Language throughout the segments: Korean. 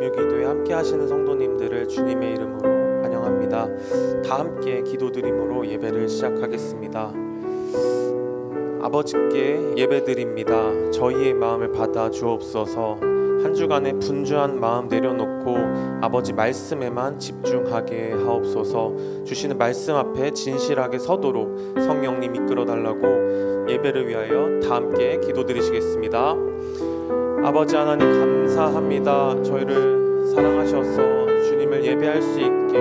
공유 기도에 함께 하시는 성도님들을 주님의 이름으로 환영합니다. 다 함께 기도드림으로 예배를 시작하겠습니다. 아버지께 예배드립니다. 저희의 마음을 받아 주옵소서. 한 주간의 분주한 마음 내려놓고 아버지 말씀에만 집중하게 하옵소서. 주시는 말씀 앞에 진실하게 서도록 성령님 이끌어달라고 예배를 위하여 다 함께 기도드리시겠습니다. 아버지 하나님 감사합니다. 저희를 사랑하셔서 주님을 예배할 수 있게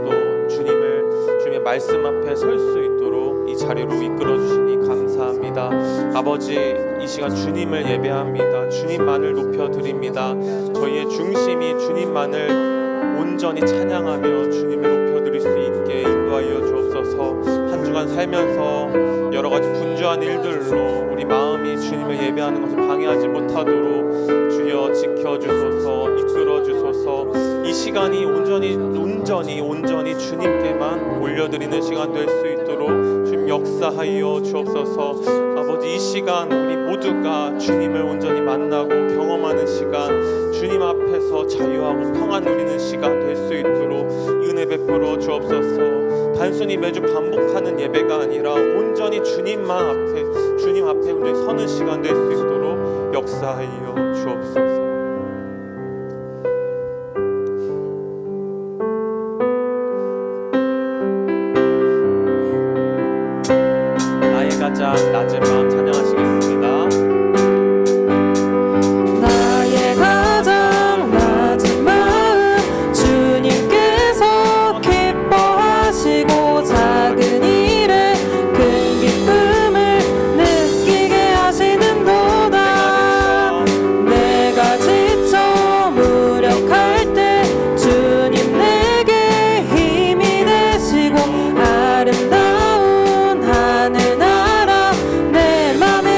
또 주님의 말씀 앞에 설 수 있도록 이 자리로 이끌어 주시니 감사합니다. 아버지 이 시간 주님을 예배합니다. 주님만을 높여드립니다. 저희의 중심이 주님만을 온전히 찬양하며 주님을 높여드릴 수 있게 인도하여 주옵소서. 한 주간 살면서 여러 가지 분주한 일들로 우리 마음이 주님을 예배하는 것을 방해하지 못하도록 주여 지켜주소서, 이끌어주소서. 이 시간이 온전히 주님께만 올려드리는 시간 될 수 있도록 주님 역사하여 주옵소서. 아버지 이 시간 우리 모두가 주님을 온전히 만나고 경험하는 시간, 주님 앞에서 자유하고 평안 누리는 시간 될 수 있도록 은혜 베풀어 주옵소서. 단순히 매주 반복하는 예배가 아니라 온전히 주님 앞에 온전히 서는 시간 될 수 있도록 역사하여 주옵소서. 나의 가장 낮은 마음 찬양하시겠습니다. 나의 가장 낮은 마음 주님께서 기뻐하시고 작은 일에 큰 기쁨을 느끼게 하시는도다. 내가 지쳐 무력할 때 주님 내게 힘이 되시고 아름다운 하늘나라 내 맘에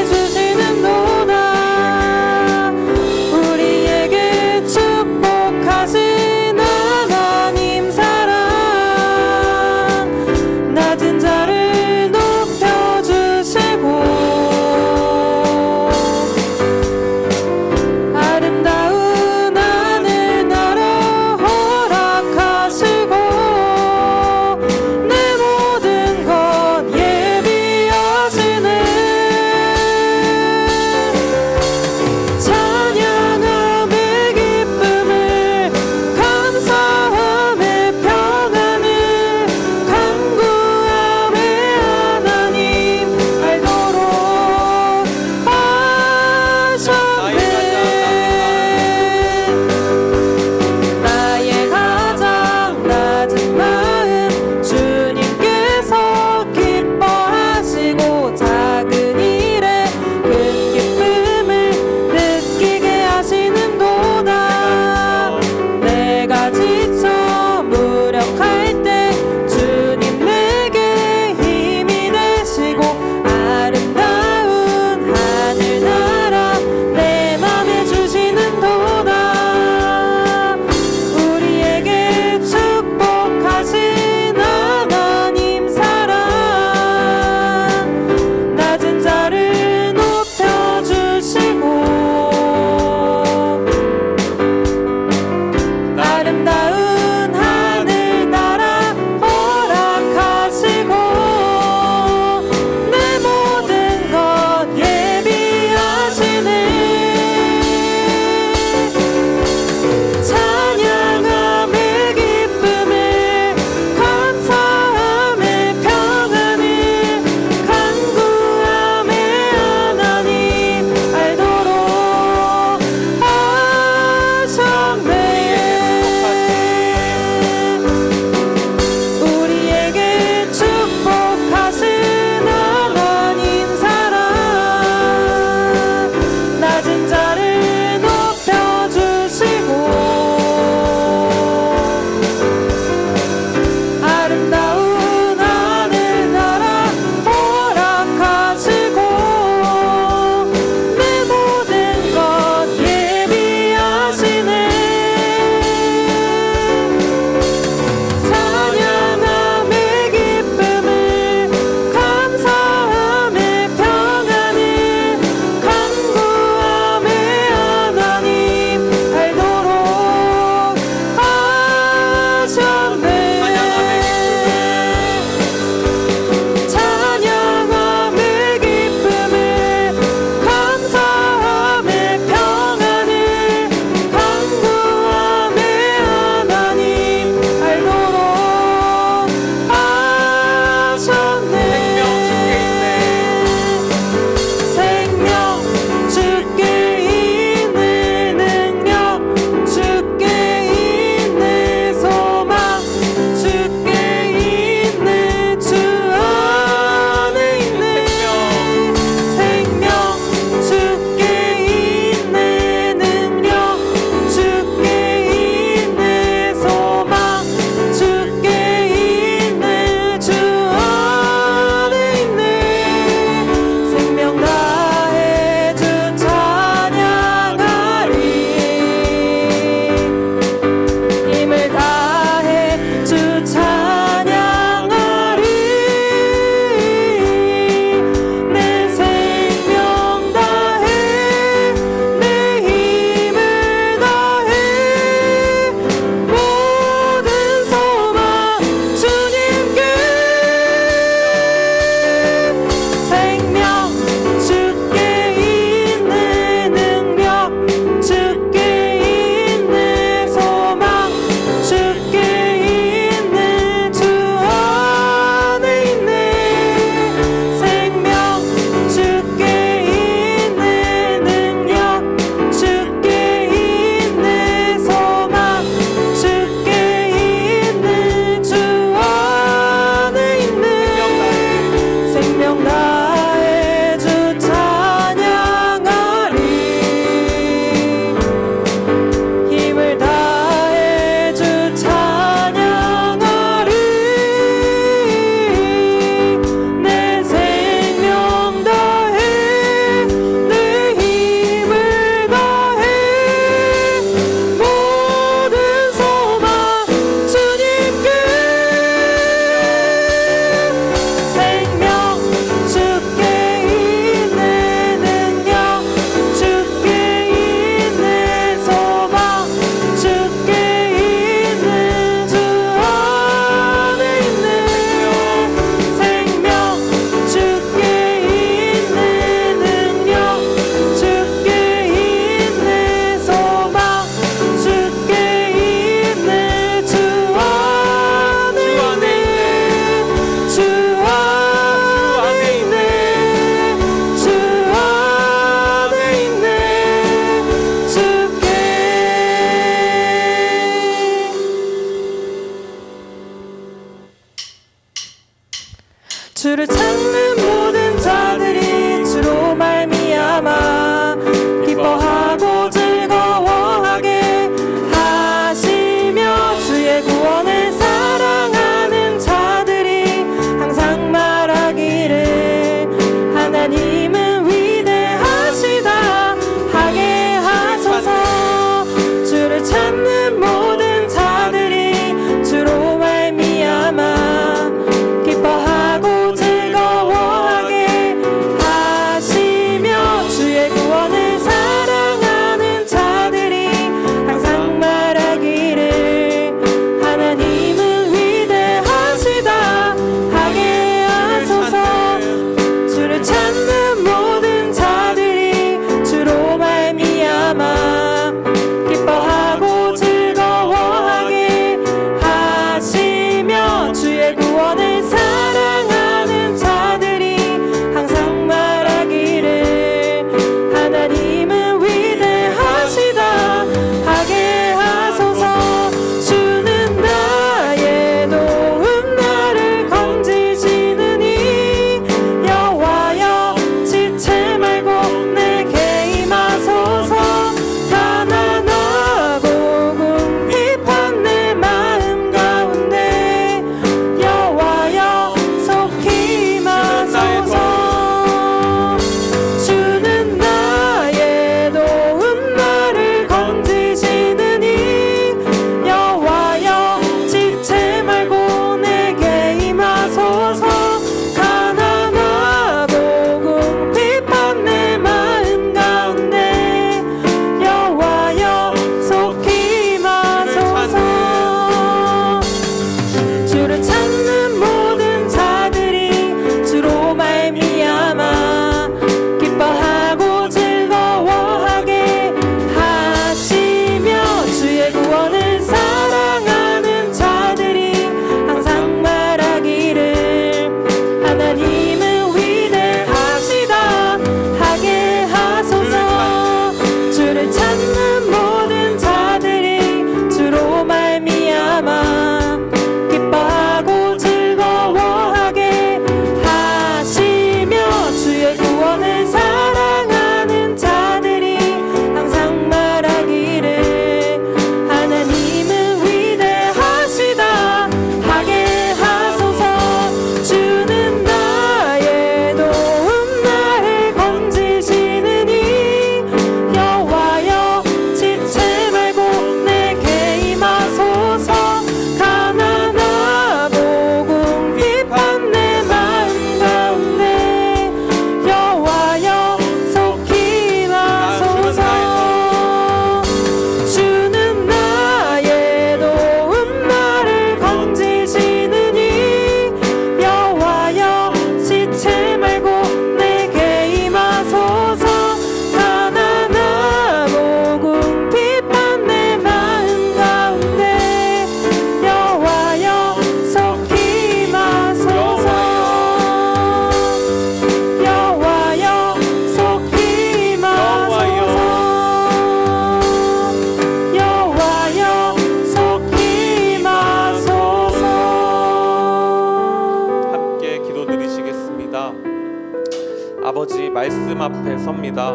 앞에 섭니다.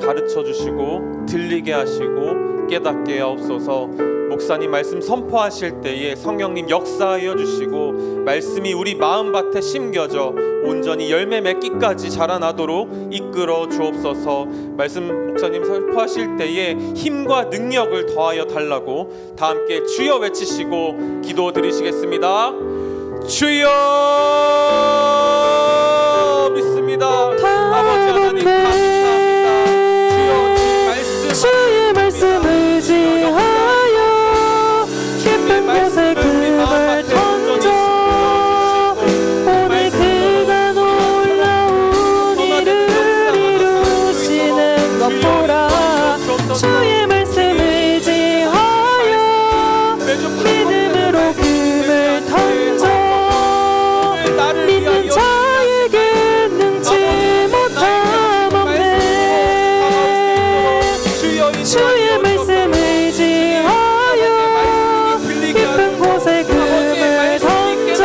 가르쳐 주시고 들리게 하시고 깨닫게 하옵소서. 목사님 말씀 선포하실 때에 성령님 역사하여 주시고 말씀이 우리 마음밭에 심겨져 온전히 열매 맺기까지 자라나도록 이끌어 주옵소서. 말씀 목사님 선포하실 때에 힘과 능력을 더하여 달라고 다 함께 주여 외치시고 기도 드리시겠습니다. 주여 믿습니다. 아버지 하나님 감사합니다. 주의 말씀 의지하여 깊은 곳에 금을 던져 오늘 그가 놀라운 일을 이루시는 것 보라. 주의 말씀 의지하여 믿음으로 금을 던져 믿는 자에게 능치 못함 없네. 주의 말씀 의지하여 깊은 곳에 금을 던져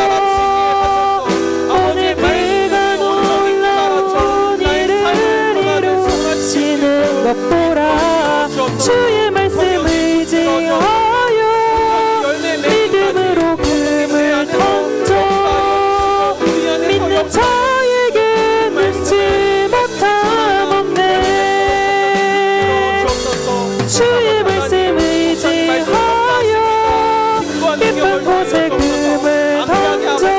오늘 그가 놀라운 일을 이루시는 것 보라. 주의 말씀 의지하여 믿음으로 금을 던져 믿는 자에게 능치 못함 없네. 주의 말씀 의지하여 깊은 곳에 금을 던져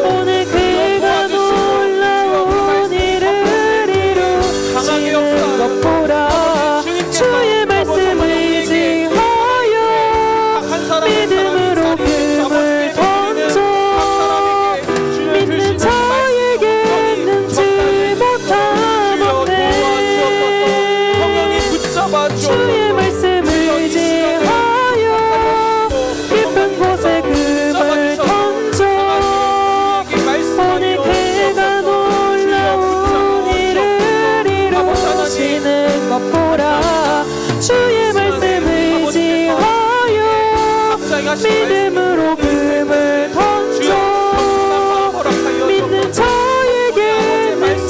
오늘 그가 놀라운 일을 이루시는 것 보라. 주의 말씀 의지하여 믿음으로 금을 던져 믿는 자에게 능치 못함 없네. 주의 말씀 의지하여 깊은 곳에 금을 던져 오늘 그가 놀라운 일을 이루시는 것 보라. 주의 말씀 의지하여 믿음으로 금을 던져 믿는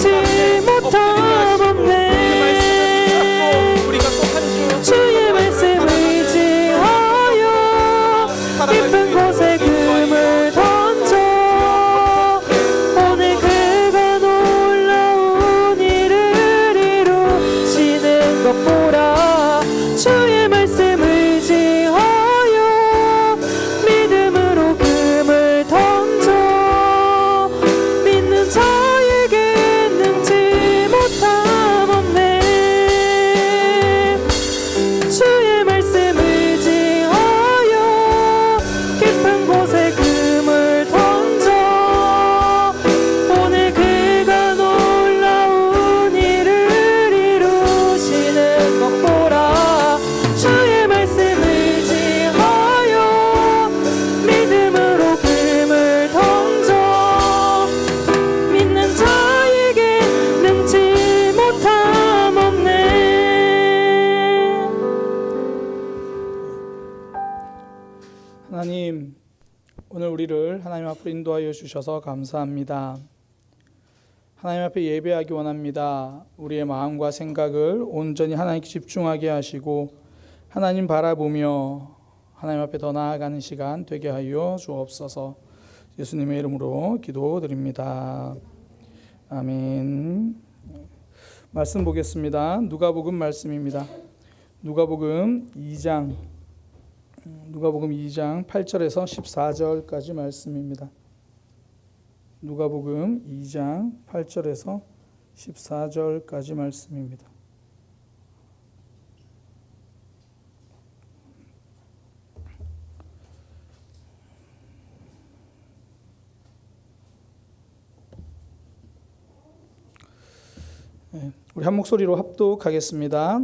자에게 능치 못함 없네. 주의 말씀 의지하여 깊은 곳에 금을 던져 오늘 그가 놀라운 일을 이루시는 것 보라. 주의 말씀 의지하여 믿음으로 금을 던져 믿는 자에게 능치 못함 없네. 주의 말씀 의지하여 깊은 곳에 금을 던져 오늘 그가 놀라운 일을 이루시는 것 보라. 주의 말씀 의지하여 믿음으로 금을 던져 믿는 자에게 능치 못함 없네. 하나님, 오늘 우리를 하나님 앞으로 인도하여 주셔서 감사합니다. 하나님 앞에 예배하기 원합니다. 우리의 마음과 생각을 온전히 하나님께 집중하게 하시고 하나님 바라보며 하나님 앞에 더 나아가는 시간 되게 하여 주옵소서. 예수님의 이름으로 기도드립니다. 아멘. 말씀 보겠습니다. 누가복음 말씀입니다. 누가복음 2장 8절에서 14절까지 말씀입니다. 누가복음 2장 8절에서 14절까지 말씀입니다. 우리 한 목소리로 합독하겠습니다.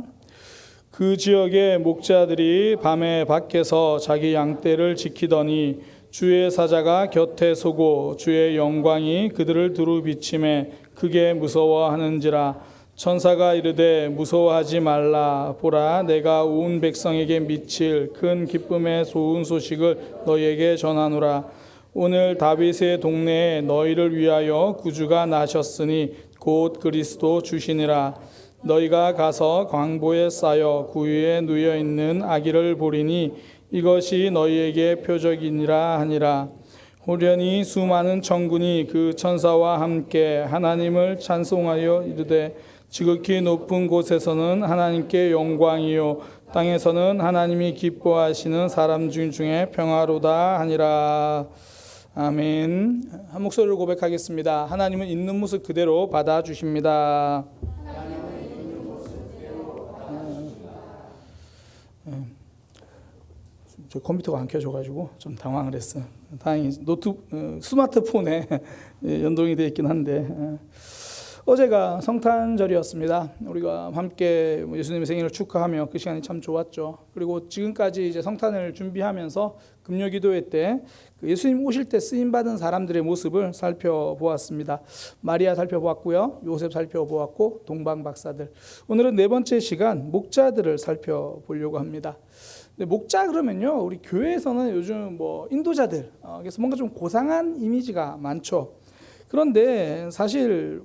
그 지역의 목자들이 밤에 밖에서 자기 양떼를 지키더니 주의 사자가 곁에 서고 주의 영광이 그들을 두루 비침에 크게 무서워하는지라. 천사가 이르되 무서워하지 말라. 보라, 내가 온 백성에게 미칠 큰 기쁨의 좋은 소식을 너희에게 전하노라. 오늘 다윗의 동네에 너희를 위하여 구주가 나셨으니 곧 그리스도 주시니라. 너희가 가서 광보에 쌓여 구유에 누여 있는 아기를 보리니 이것이 너희에게 표적이니라 하니라. 호련히 수많은 천군이 그 천사와 함께 하나님을 찬송하여 이르되 지극히 높은 곳에서는 하나님께 영광이요 땅에서는 하나님이 기뻐하시는 사람 중에 평화로다 하니라. 아멘. 한 목소리로 고백하겠습니다. 하나님은 있는 모습 그대로 받아주십니다. 저 컴퓨터가 안 켜져가지고 좀 당황을 했어요. 다행히 스마트폰에 연동이 되어 있긴 한데 어제가 성탄절이었습니다. 우리가 함께 예수님의 생일을 축하하며 그 시간이 참 좋았죠. 그리고 지금까지 이제 성탄을 준비하면서 금요기도회 때 예수님 오실 때 쓰임 받은 사람들의 모습을 살펴보았습니다. 마리아 살펴보았고요, 요셉 살펴보았고, 동방 박사들. 오늘은 네 번째 시간 목자들을 살펴보려고 합니다. 목자 그러면요, 우리 교회에서는 요즘 인도자들, 그래서 뭔가 좀 고상한 이미지가 많죠. 그런데 사실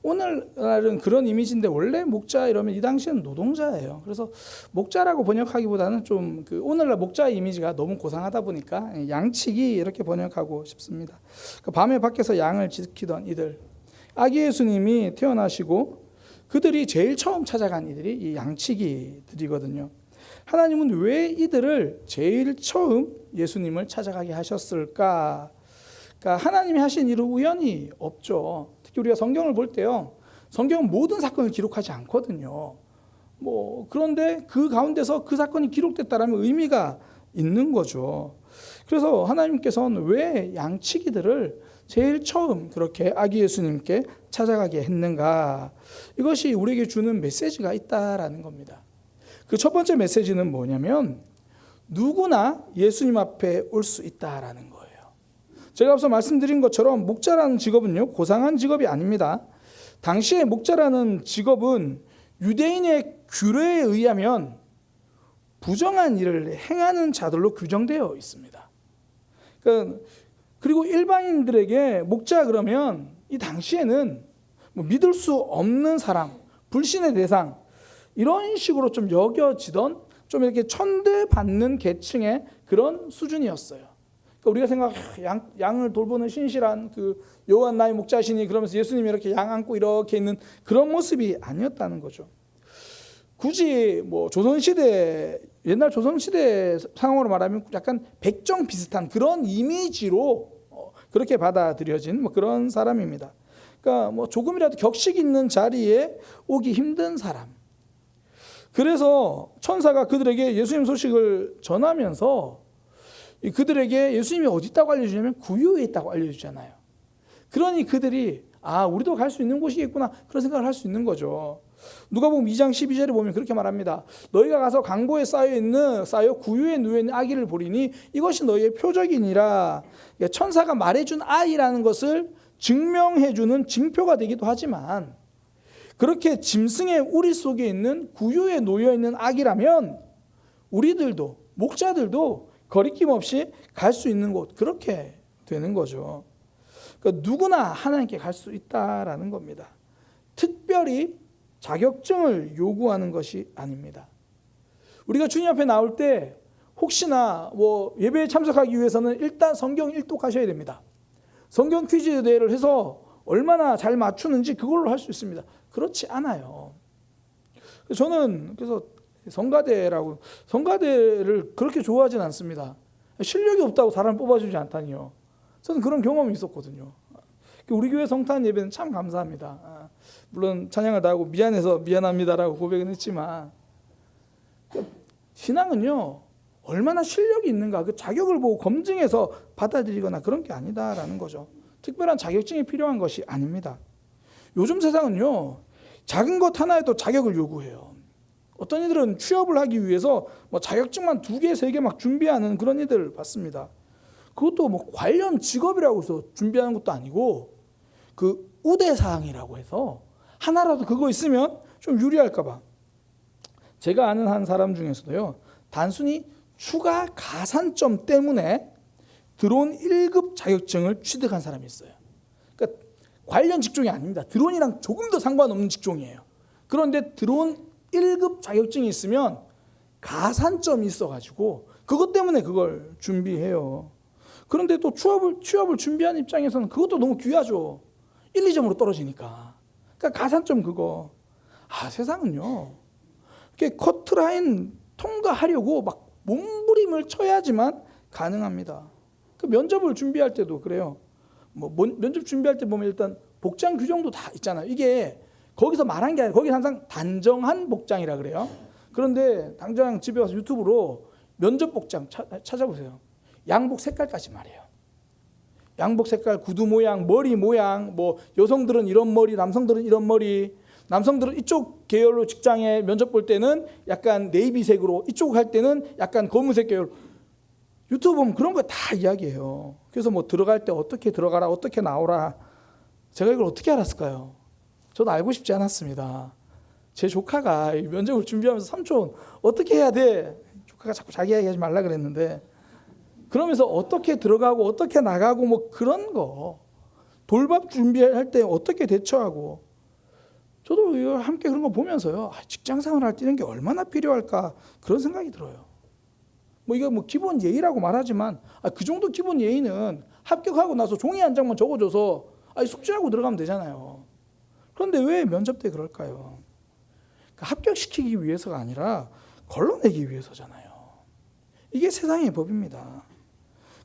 오늘날은 그런 이미지인데 원래 목자 이러면 이 당시에는 노동자예요. 그래서 목자라고 번역하기보다는 좀 오늘날 목자의 이미지가 너무 고상하다 보니까 양치기 이렇게 번역하고 싶습니다. 밤에 밖에서 양을 지키던 이들, 아기 예수님이 태어나시고 그들이 제일 처음 찾아간 이들이 이 양치기들이거든요. 하나님은 왜 이들을 제일 처음 예수님을 찾아가게 하셨을까? 그러니까 하나님이 하신 일은 우연이 없죠. 특히 우리가 성경을 볼 때요, 성경은 모든 사건을 기록하지 않거든요. 그런데 그 가운데서 그 사건이 기록됐다라면 의미가 있는 거죠. 그래서 하나님께서는 왜 양치기들을 제일 처음 그렇게 아기 예수님께 찾아가게 했는가? 이것이 우리에게 주는 메시지가 있다라는 겁니다. 그 첫 번째 메시지는 뭐냐면 누구나 예수님 앞에 올 수 있다라는 거예요. 제가 앞서 말씀드린 것처럼 목자라는 직업은요, 고상한 직업이 아닙니다. 당시에 목자라는 직업은 유대인의 규례에 의하면 부정한 일을 행하는 자들로 규정되어 있습니다. 그리고 일반인들에게 목자 그러면 이 당시에는 믿을 수 없는 사람, 불신의 대상, 이런 식으로 좀 여겨지던, 좀 이렇게 천대받는 계층의 그런 수준이었어요. 우리가 양을 돌보는 신실한 여호와 나의 목자시니 그러면서 예수님이 이렇게 양 안고 이렇게 있는 그런 모습이 아니었다는 거죠. 굳이 조선시대, 옛날 조선시대 상황으로 말하면 약간 백정 비슷한 그런 이미지로 그렇게 받아들여진 그런 사람입니다. 그러니까 조금이라도 격식 있는 자리에 오기 힘든 사람. 그래서 천사가 그들에게 예수님 소식을 전하면서 그들에게 예수님이 어디 있다고 알려주냐면 구유에 있다고 알려주잖아요. 그러니 그들이 우리도 갈 수 있는 곳이겠구나, 그런 생각을 할 수 있는 거죠. 누가복음 2장 12절에 보면 그렇게 말합니다. 너희가 가서 강보에 쌓여 구유에 누워 있는 아기를 보리니 이것이 너희의 표적이니라. 천사가 말해준 아이라는 것을 증명해주는 징표가 되기도 하지만, 그렇게 짐승의 우리 속에 있는 구유에 놓여 있는 아기라면 우리들도, 목자들도 거리낌 없이 갈 수 있는 곳, 그렇게 되는 거죠. 그러니까 누구나 하나님께 갈 수 있다라는 겁니다. 특별히 자격증을 요구하는 것이 아닙니다. 우리가 주님 앞에 나올 때 혹시나 예배에 참석하기 위해서는 일단 성경 일독하셔야 됩니다. 성경 퀴즈 대회를 해서 얼마나 잘 맞추는지 그걸로 할 수 있습니다. 그렇지 않아요. 저는 그래서 성가대를 그렇게 좋아하진 않습니다. 실력이 없다고 사람 뽑아주지 않다니요. 저는 그런 경험이 있었거든요. 우리 교회 성탄 예배는 참 감사합니다. 물론 찬양을 다 하고 미안해서 미안합니다라고 고백은 했지만, 신앙은요, 얼마나 실력이 있는가, 그 자격을 보고 검증해서 받아들이거나 그런 게 아니다라는 거죠. 특별한 자격증이 필요한 것이 아닙니다. 요즘 세상은요, 작은 것 하나에도 자격을 요구해요. 어떤 이들은 취업을 하기 위해서 자격증만 2개, 3개 막 준비하는 그런 이들을 봤습니다. 그것도 관련 직업이라고 해서 준비하는 것도 아니고, 우대사항이라고 해서 하나라도 그거 있으면 좀 유리할까봐. 제가 아는 한 사람 중에서도요, 단순히 추가 가산점 때문에 드론 1급 자격증을 취득한 사람이 있어요. 그러니까 관련 직종이 아닙니다. 드론이랑 조금 더 상관없는 직종이에요. 그런데 드론 1급 자격증이 있으면 가산점이 있어가지고 그것 때문에 그걸 준비해요. 그런데 또 취업을 준비한 입장에서는 그것도 너무 귀하죠. 1, 2점으로 떨어지니까. 그러니까 가산점 그거. 세상은요. 이렇게 커트라인 통과하려고 막 몸부림을 쳐야지만 가능합니다. 그 면접을 준비할 때도 그래요. 면접 준비할 때 보면 일단 복장 규정도 다 있잖아요. 이게 거기서 말한 게 아니라 거기 항상 단정한 복장이라 그래요. 그런데 당장 집에 와서 유튜브로 면접 복장 찾아보세요. 양복 색깔까지 말해요. 양복 색깔, 구두 모양, 머리 모양, 뭐 여성들은 이런 머리, 남성들은 이런 머리. 남성들은 이쪽 계열로 직장에 면접 볼 때는 약간 네이비색으로, 이쪽 할 때는 약간 검은색 계열. 유튜브 보면 그런 거 다 이야기해요. 그래서 뭐 들어갈 때 어떻게 들어가라, 어떻게 나오라. 제가 이걸 어떻게 알았을까요? 저도 알고 싶지 않았습니다. 제 조카가 면접을 준비하면서 삼촌 어떻게 해야 돼? 조카가 자꾸 자기 이야기하지 말라 그랬는데 그러면서 어떻게 들어가고 어떻게 나가고 뭐 그런 거 돌밥 준비할 때 어떻게 대처하고 저도 이거 함께 그런 거 보면서요. 직장생활 할 때 이런 게 얼마나 필요할까 그런 생각이 들어요. 뭐 이거 뭐 기본 예의라고 말하지만 그 정도 기본 예의는 합격하고 나서 종이 한 장만 적어줘서 숙제하고 들어가면 되잖아요. 그런데 왜 면접 때 그럴까요? 그러니까 합격시키기 위해서가 아니라 걸러내기 위해서잖아요. 이게 세상의 법입니다.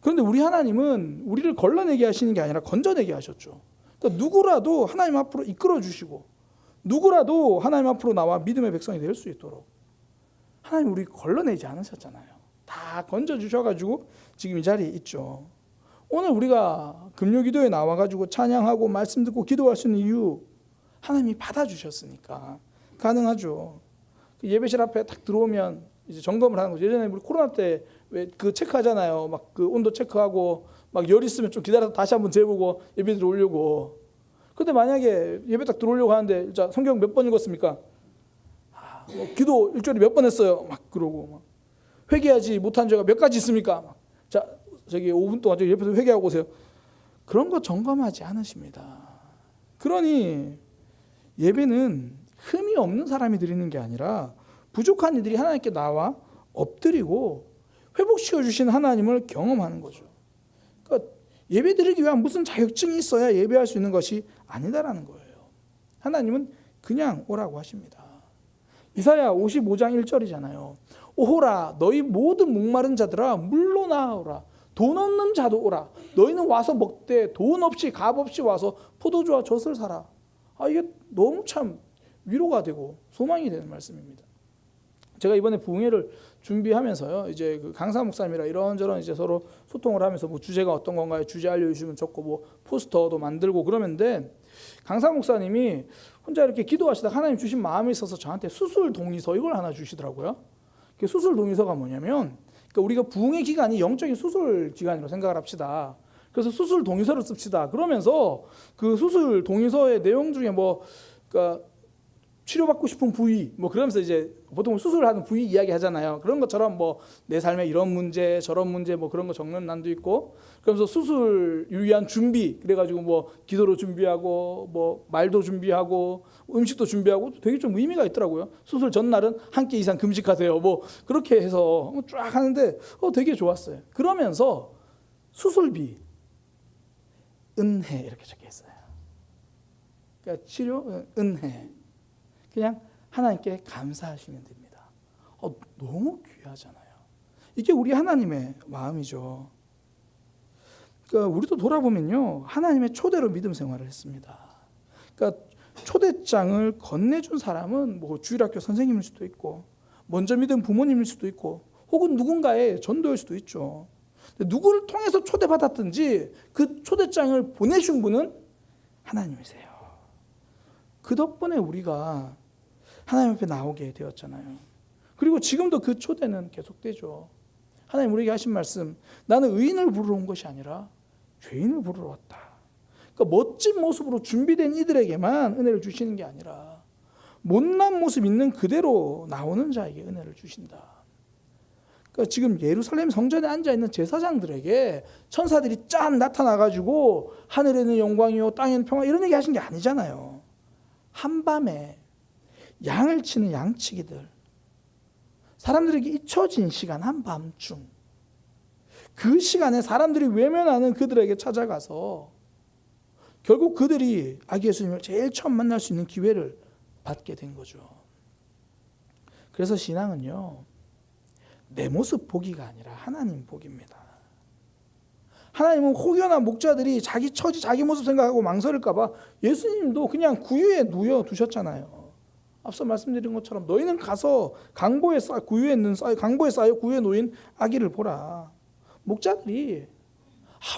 그런데 우리 하나님은 우리를 걸러내게 하시는 게 아니라 건져내게 하셨죠. 그러니까 누구라도 하나님 앞으로 이끌어 주시고 누구라도 하나님 앞으로 나와 믿음의 백성이 될 수 있도록 하나님 우리 걸러내지 않으셨잖아요. 다 건져주셔가지고 지금 이 자리에 있죠. 오늘 우리가 금요기도에 나와가지고 찬양하고 말씀 듣고 기도할 수 있는 이유 하나님이 받아주셨으니까 가능하죠. 예배실 앞에 딱 들어오면 이제 점검을 하는 거죠. 예전에 우리 코로나 때 왜 그 체크하잖아요. 막 그 온도 체크하고 막 열 있으면 좀 기다려서 다시 한번 재보고 예배 들어오려고. 근데 만약에 예배 딱 들어오려고 하는데 자 성경 몇 번 읽었습니까? 기도 일주일에 몇 번 했어요. 막 그러고 막 회개하지 못한 죄가 몇 가지 있습니까? 막. 자 저기 5분 동안 저기 옆에서 회개하고 오세요. 그런 거 점검하지 않으십니다. 그러니 예배는 흠이 없는 사람이 드리는 게 아니라 부족한 이들이 하나님께 나와 엎드리고 회복시켜 주신 하나님을 경험하는 거죠. 그러니까 예배 드리기 위한 무슨 자격증이 있어야 예배할 수 있는 것이 아니다라는 거예요. 하나님은 그냥 오라고 하십니다. 이사야 55장 1절이잖아요. 오호라 너희 모든 목마른 자들아 물로 나오라. 돈 없는 자도 오라. 너희는 와서 먹되 돈 없이 값 없이 와서 포도주와 젖을 사라. 이게 너무 참 위로가 되고 소망이 되는 말씀입니다. 제가 이번에 부흥회를 준비하면서요, 이제 그 강사 목사님이랑 이런저런 이제 서로 소통을 하면서 뭐 주제가 어떤 건가요? 주제 알려주시면 좋고 뭐 포스터도 만들고 그러는데 강사 목사님이 혼자 이렇게 기도하시다가 하나님 주신 마음이 있어서 저한테 수술 동의서 이걸 하나 주시더라고요. 그 수술 동의서가 뭐냐면, 그러니까 우리가 부흥회 기간이 영적인 수술 기간으로 생각을 합시다. 그래서 수술 동의서를 씁시다. 그러면서 그 수술 동의서의 내용 중에 뭐, 그러니까 치료받고 싶은 부위, 뭐 그러면서 이제 보통 수술하는 부위 이야기 하잖아요. 그런 것처럼 뭐 내 삶에 이런 문제, 저런 문제, 뭐 그런 거 적는 난도 있고, 그러면서 수술을 위한 준비, 그래가지고 뭐 기도로 준비하고, 뭐 말도 준비하고, 음식도 준비하고, 되게 좀 의미가 있더라고요. 수술 전날은 한 끼 이상 금식하세요. 뭐 그렇게 해서 쫙 하는데, 되게 좋았어요. 그러면서 수술비, 은혜 이렇게 적혀 있어요. 그러니까 치료, 은혜. 그냥 하나님께 감사하시면 됩니다. 너무 귀하잖아요. 이게 우리 하나님의 마음이죠. 그러니까 우리도 돌아보면요, 하나님의 초대로 믿음 생활을 했습니다. 그러니까 초대장을 건네준 사람은 뭐 주일학교 선생님일 수도 있고, 먼저 믿은 부모님일 수도 있고, 혹은 누군가의 전도일 수도 있죠. 누구를 통해서 초대받았든지 그 초대장을 보내신 분은 하나님이세요. 그 덕분에 우리가 하나님 앞에 나오게 되었잖아요. 그리고 지금도 그 초대는 계속되죠. 하나님 우리에게 하신 말씀, 나는 의인을 부르러 온 것이 아니라 죄인을 부르러 왔다. 그러니까 멋진 모습으로 준비된 이들에게만 은혜를 주시는 게 아니라 못난 모습 있는 그대로 나오는 자에게 은혜를 주신다. 그러니까 지금 예루살렘 성전에 앉아 있는 제사장들에게 천사들이 짠 나타나가지고 하늘에는 영광이요 땅에는 평화 이런 얘기 하신 게 아니잖아요. 한밤에 양을 치는 양치기들, 사람들에게 잊혀진 시간 한밤중, 그 시간에 사람들이 외면하는 그들에게 찾아가서 결국 그들이 아기 예수님을 제일 처음 만날 수 있는 기회를 받게 된 거죠. 그래서 신앙은요, 내 모습 보기가 아니라 하나님 보기입니다. 하나님은 혹여나 목자들이 자기 처지, 자기 모습 생각하고 망설일까 봐 예수님도 그냥 구유에 누워 두셨잖아요. 앞서 말씀드린 것처럼 너희는 가서 강보에 쌓여 구유에 놓인 아기를 보라. 목자들이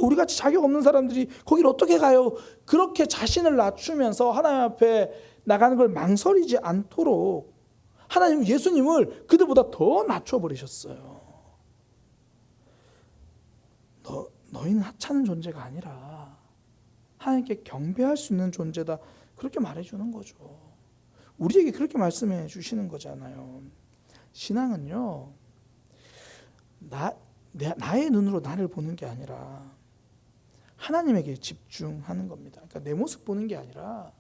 우리 같이 자격 없는 사람들이 거기를 어떻게 가요? 그렇게 자신을 낮추면서 하나님 앞에 나가는 걸 망설이지 않도록 하나님 예수님을 그들보다 더 낮춰버리셨어요. 너희는 하찮은 존재가 아니라 하나님께 경배할 수 있는 존재다. 그렇게 말해주는 거죠. 우리에게 그렇게 말씀해 주시는 거잖아요. 신앙은요, 나의 눈으로 나를 보는 게 아니라 하나님에게 집중하는 겁니다. 그러니까 내 모습 보는 게 아니라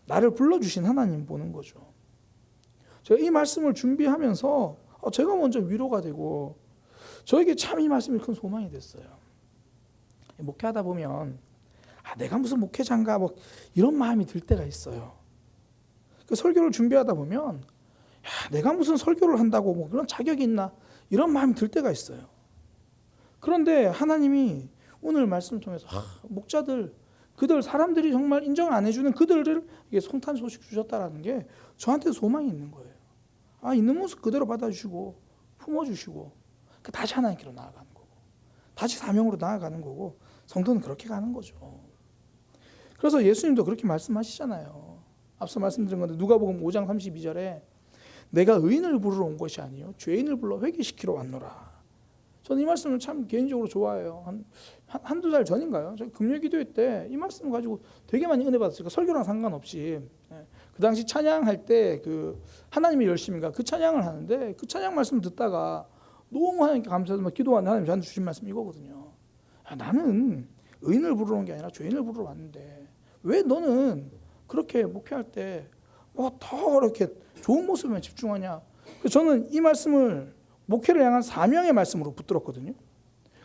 나를 불러주신 하나님 보는 거죠. 제가 이 말씀을 준비하면서 제가 먼저 위로가 되고 저에게 참 이 말씀이 큰 소망이 됐어요. 목회하다 보면 내가 무슨 목회자인가 뭐 이런 마음이 들 때가 있어요. 그 설교를 준비하다 보면 내가 무슨 설교를 한다고 뭐 그런 자격이 있나 이런 마음이 들 때가 있어요. 그런데 하나님이 오늘 말씀을 통해서 목자들, 그들 사람들이 정말 인정 안 해주는 그들을 이게 성탄 소식 주셨다라는 게 저한테 소망이 있는 거예요. 있는 모습 그대로 받아주시고 품어주시고 다시 하나님께로 나아가는 거고 다시 사명으로 나아가는 거고 성도는 그렇게 가는 거죠. 그래서 예수님도 그렇게 말씀하시잖아요. 앞서 말씀드린 건데 누가복음 5장 32절에 내가 의인을 부르러 온 것이 아니요 죄인을 불러 회개시키러 왔노라. 저는 이 말씀을 참 개인적으로 좋아해요. 한두 달 전인가요? 저 금요기도회 때 이 말씀 가지고 되게 많이 은혜 받았어요. 설교랑 상관없이. 그 당시 찬양할 때 그 하나님의 열심인가 그 찬양을 하는데 그 찬양 말씀 듣다가 너무 하나님께 감사해서 막 기도하는데 하나님 저한테 주신 말씀이 이거거든요. 나는 의인을 부르러 온 게 아니라 죄인을 부르러 왔는데 왜 너는 그렇게 목회할 때 뭐 더 이렇게 좋은 모습에만 집중하냐. 저는 이 말씀을 목회를 향한 사명의 말씀으로 붙들었거든요.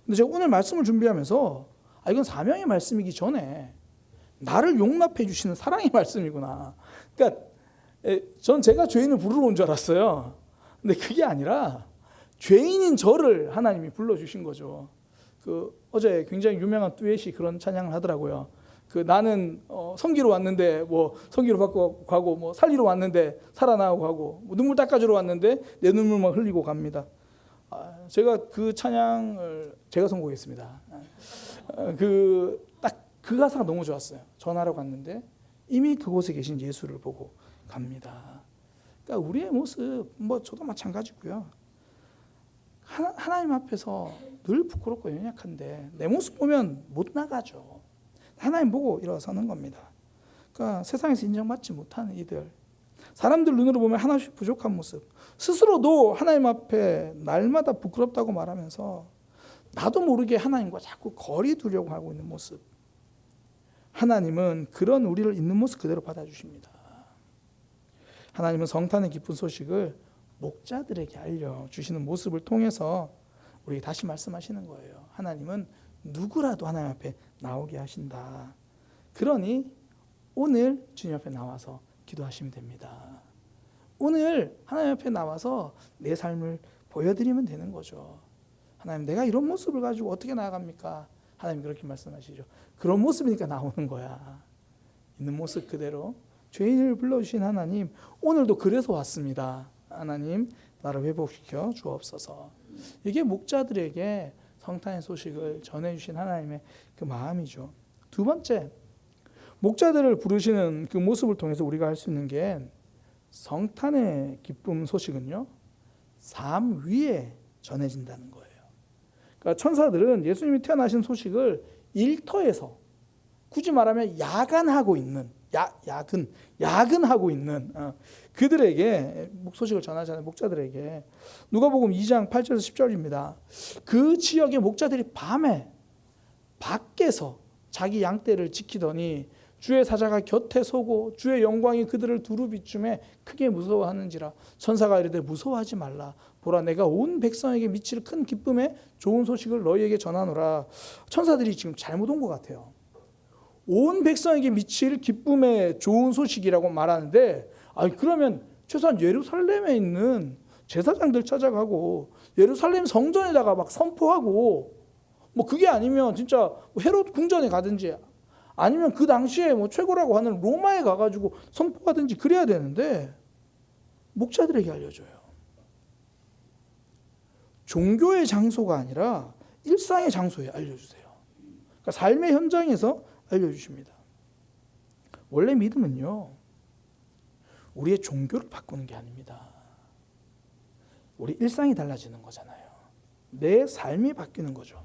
근데 제가 오늘 말씀을 준비하면서 이건 사명의 말씀이기 전에 나를 용납해 주시는 사랑의 말씀이구나. 그러니까 전 제가 죄인을 부르러 온 줄 알았어요. 근데 그게 아니라 죄인인 저를 하나님이 불러주신 거죠. 어제 굉장히 유명한 듀엣이 그런 찬양을 하더라고요. 나는 성기로 왔는데 뭐 성기로 받고 가고 뭐 살리러 왔는데 살아나고 가고 뭐 눈물 닦아주러 왔는데 내 눈물만 흘리고 갑니다. 제가 그 찬양을 제가 선곡했습니다. 딱 그 가사가 너무 좋았어요. 전하러 갔는데 이미 그곳에 계신 예수를 보고 갑니다. 그러니까 우리의 모습 뭐 저도 마찬가지고요. 하나님 앞에서 늘 부끄럽고 연약한데 내 모습 보면 못 나가죠. 하나님 보고 일어서는 겁니다. 그러니까 세상에서 인정받지 못하는 이들, 사람들 눈으로 보면 하나씩 부족한 모습, 스스로도 하나님 앞에 날마다 부끄럽다고 말하면서 나도 모르게 하나님과 자꾸 거리 두려고 하고 있는 모습, 하나님은 그런 우리를 있는 모습 그대로 받아주십니다. 하나님은 성탄의 기쁜 소식을 목자들에게 알려주시는 모습을 통해서 우리에게 다시 말씀하시는 거예요. 하나님은 누구라도 하나님 앞에 나오게 하신다. 그러니 오늘 주님 앞에 나와서 기도하시면 됩니다. 오늘 하나님 앞에 나와서 내 삶을 보여드리면 되는 거죠. 하나님, 내가 이런 모습을 가지고 어떻게 나아갑니까? 하나님 그렇게 말씀하시죠. 그런 모습이니까 나오는 거야. 있는 모습 그대로 죄인을 불러주신 하나님, 오늘도 그래서 왔습니다. 하나님, 나를 회복시켜 주옵소서. 이게 목자들에게 성탄의 소식을 전해주신 하나님의 그 마음이죠. 두 번째, 목자들을 부르시는 그 모습을 통해서 우리가 할 수 있는 게 성탄의 기쁨 소식은요, 삶 위에 전해진다는 거예요. 그러니까 천사들은 예수님이 태어나신 소식을 일터에서, 굳이 말하면 야간하고 있는 야근하고 있는 그들에게 소식을 전하잖아요. 목자들에게. 누가복음 2장 8절에서 10절입니다. 그 지역의 목자들이 밤에 밖에서 자기 양떼를 지키더니 주의 사자가 곁에 서고 주의 영광이 그들을 두루 비춤에 크게 무서워하는지라. 천사가 이르되 무서워하지 말라. 보라 내가 온 백성에게 미칠 큰 기쁨에 좋은 소식을 너희에게 전하노라. 천사들이 지금 잘못 온 것 같아요. 온 백성에게 미칠 기쁨의 좋은 소식이라고 말하는데, 그러면 최소한 예루살렘에 있는 제사장들 찾아가고 예루살렘 성전에다가 막 선포하고, 뭐 그게 아니면 진짜 헤롯 궁전에 가든지 아니면 그 당시에 뭐 최고라고 하는 로마에 가가지고 선포하든지 그래야 되는데 목자들에게 알려줘요. 종교의 장소가 아니라 일상의 장소에 알려주세요. 그러니까 삶의 현장에서 알려주십니다. 원래 믿음은요, 우리의 종교를 바꾸는 게 아닙니다. 우리 일상이 달라지는 거잖아요. 내 삶이 바뀌는 거죠.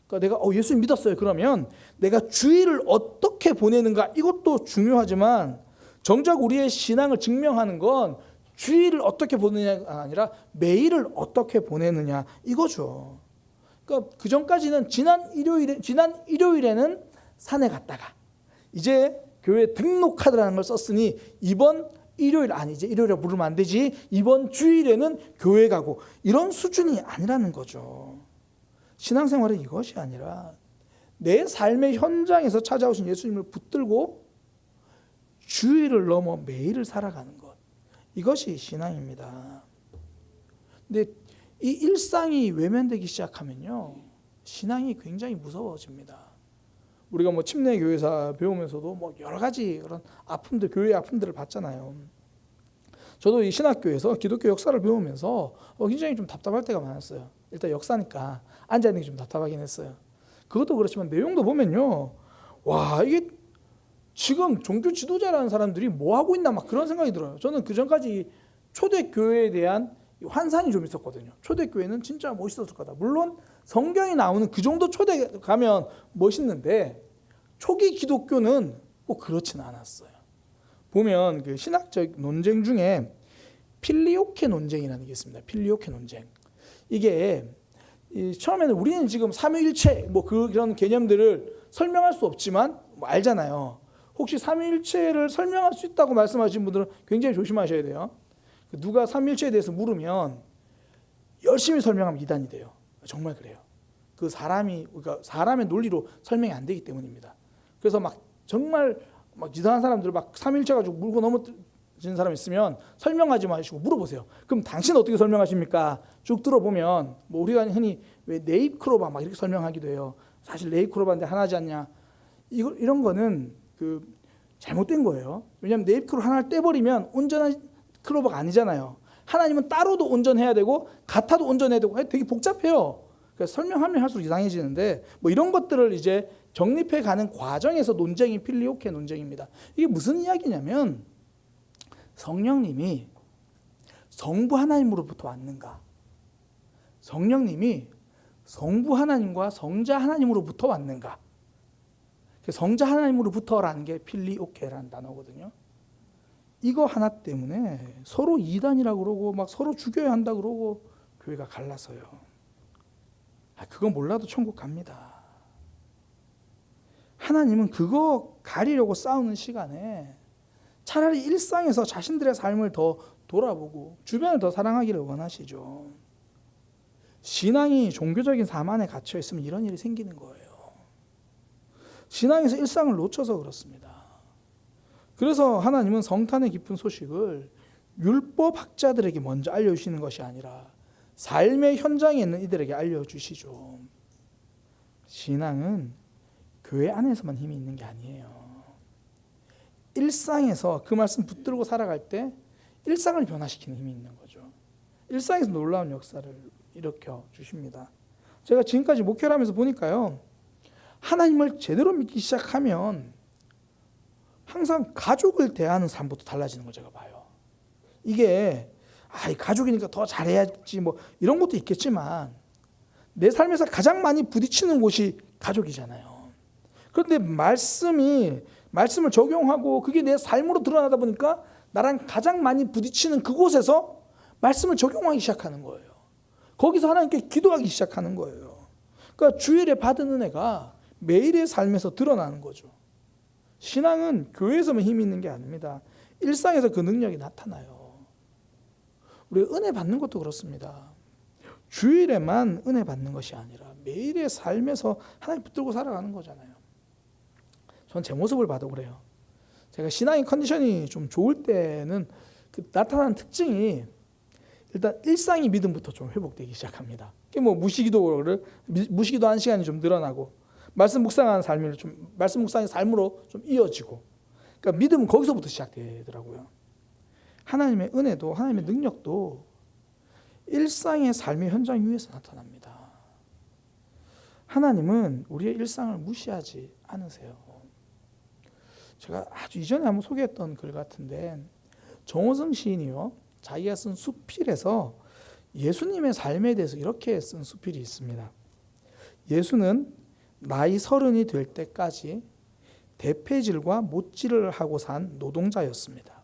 그러니까 내가 예수 믿었어요. 그러면 내가 주일을 어떻게 보내는가, 이것도 중요하지만 정작 우리의 신앙을 증명하는 건 주일을 어떻게 보내느냐가 아니라 매일을 어떻게 보내느냐, 이거죠. 그러니까 그 전까지는 지난 일요일에는 산에 갔다가 이제 교회 등록 카드라는 걸 썼으니 이번 일요일, 이제 일요일에 부르면 안 되지, 이번 주일에는 교회 가고, 이런 수준이 아니라는 거죠. 신앙생활은 이것이 아니라 내 삶의 현장에서 찾아오신 예수님을 붙들고 주일을 넘어 매일을 살아가는 것, 이것이 신앙입니다. 근데 이 일상이 외면되기 시작하면요, 신앙이 굉장히 무서워집니다. 우리가 뭐 침례 교회사 배우면서도 뭐 여러 가지 그런 아픔들, 교회의 아픔들을 봤잖아요. 저도 이 신학교에서 기독교 역사를 배우면서 굉장히 좀 답답할 때가 많았어요. 일단 역사니까 앉아 있는 게 좀 답답하긴 했어요. 그것도 그렇지만 내용도 보면요, 와, 이게 지금 종교 지도자라는 사람들이 뭐 하고 있나 막 그런 생각이 들어요. 저는 그 전까지 초대교회에 대한 환상이 좀 있었거든요. 초대교회는 진짜 멋있었을 거다. 물론 성경이 나오는 그 정도 초대 가면 멋있는데 초기 기독교는 꼭 그렇지는 않았어요. 보면 그 신학적 논쟁 중에 필리오케 논쟁이라는 게 있습니다. 필리오케 논쟁. 이게 처음에는 우리는 지금 삼위일체 뭐 그런 개념들을 설명할 수 없지만 뭐 알잖아요. 혹시 삼위일체를 설명할 수 있다고 말씀하시는 분들은 굉장히 조심하셔야 돼요. 누가 삼위일체에 대해서 물으면 열심히 설명하면 이단이 돼요. 정말 그래요. 그러니까 사람의 논리로 설명이 안 되기 때문입니다. 그래서 막 정말 막 이상한 사람들 막 삼위일체 가지고 물고 넘어지는 사람 있으면 설명하지 마시고 물어보세요. 그럼 당신 어떻게 설명하십니까? 쭉 들어보면 뭐 우리가 흔히 왜 네잎크로바 막 이렇게 설명하기도 해요. 사실 네잎크로바인데 하나지 않냐? 이런 거는 잘못된 거예요. 왜냐하면 네잎크로바 하나를 떼버리면 온전한 클로버가 아니잖아요. 하나님은 따로도 온전해야 되고 같아도 온전해야 되고 되게 복잡해요. 그래서 설명하면 할수록 이상해지는데 뭐 이런 것들을 이제 정립해 가는 과정에서 논쟁이 필리오케 논쟁입니다. 이게 무슨 이야기냐면 성령님이 성부 하나님으로부터 왔는가, 성령님이 성부 하나님과 성자 하나님으로부터 왔는가. 성자 하나님으로부터라는 게 필리오케라는 단어거든요. 이거 하나 때문에 서로 이단이라고 그러고 막 서로 죽여야 한다 그러고 교회가 갈라서요. 그거 몰라도 천국 갑니다. 하나님은 그거 가리려고 싸우는 시간에 차라리 일상에서 자신들의 삶을 더 돌아보고 주변을 더 사랑하기를 원하시죠. 신앙이 종교적인 삶 안에 갇혀 있으면 이런 일이 생기는 거예요. 신앙에서 일상을 놓쳐서 그렇습니다. 그래서 하나님은 성탄의 깊은 소식을 율법학자들에게 먼저 알려주시는 것이 아니라 삶의 현장에 있는 이들에게 알려주시죠. 신앙은 교회 안에서만 힘이 있는 게 아니에요. 일상에서 그 말씀 붙들고 살아갈 때 일상을 변화시키는 힘이 있는 거죠. 일상에서 놀라운 역사를 일으켜 주십니다. 제가 지금까지 목회를 하면서 보니까요, 하나님을 제대로 믿기 시작하면 항상 가족을 대하는 삶부터 달라지는 걸 제가 봐요. 이게 가족이니까 더 잘해야지 뭐 이런 것도 있겠지만 내 삶에서 가장 많이 부딪히는 곳이 가족이잖아요. 그런데 말씀이 말씀을 적용하고 그게 내 삶으로 드러나다 보니까 나랑 가장 많이 부딪히는 그곳에서 말씀을 적용하기 시작하는 거예요. 거기서 하나님께 기도하기 시작하는 거예요. 그러니까 주일에 받은 은혜가 매일의 삶에서 드러나는 거죠. 신앙은 교회에서만 힘이 있는 게 아닙니다. 일상에서 그 능력이 나타나요. 우리 은혜 받는 것도 그렇습니다. 주일에만 은혜 받는 것이 아니라 매일의 삶에서 하나님 붙들고 살아가는 거잖아요. 전 제 모습을 봐도 그래요. 제가 신앙의 컨디션이 좀 좋을 때는 그 나타나는 특징이 일단 일상의 믿음부터 좀 회복되기 시작합니다. 뭐 무시기도하는 시간이 좀 늘어나고 말씀 묵상의 삶으로 좀 이어지고, 그러니까 믿음은 거기서부터 시작되더라고요. 하나님의 은혜도 하나님의 능력도 일상의 삶의 현장 위에서 나타납니다. 하나님은 우리의 일상을 무시하지 않으세요. 제가 아주 이전에 한번 소개했던 글 같은데 정호성 시인이요, 자기가 쓴 수필에서 예수님의 삶에 대해서 이렇게 쓴 수필이 있습니다. 예수는 나이 30이 될 때까지 대패질과 못질을 하고 산 노동자였습니다.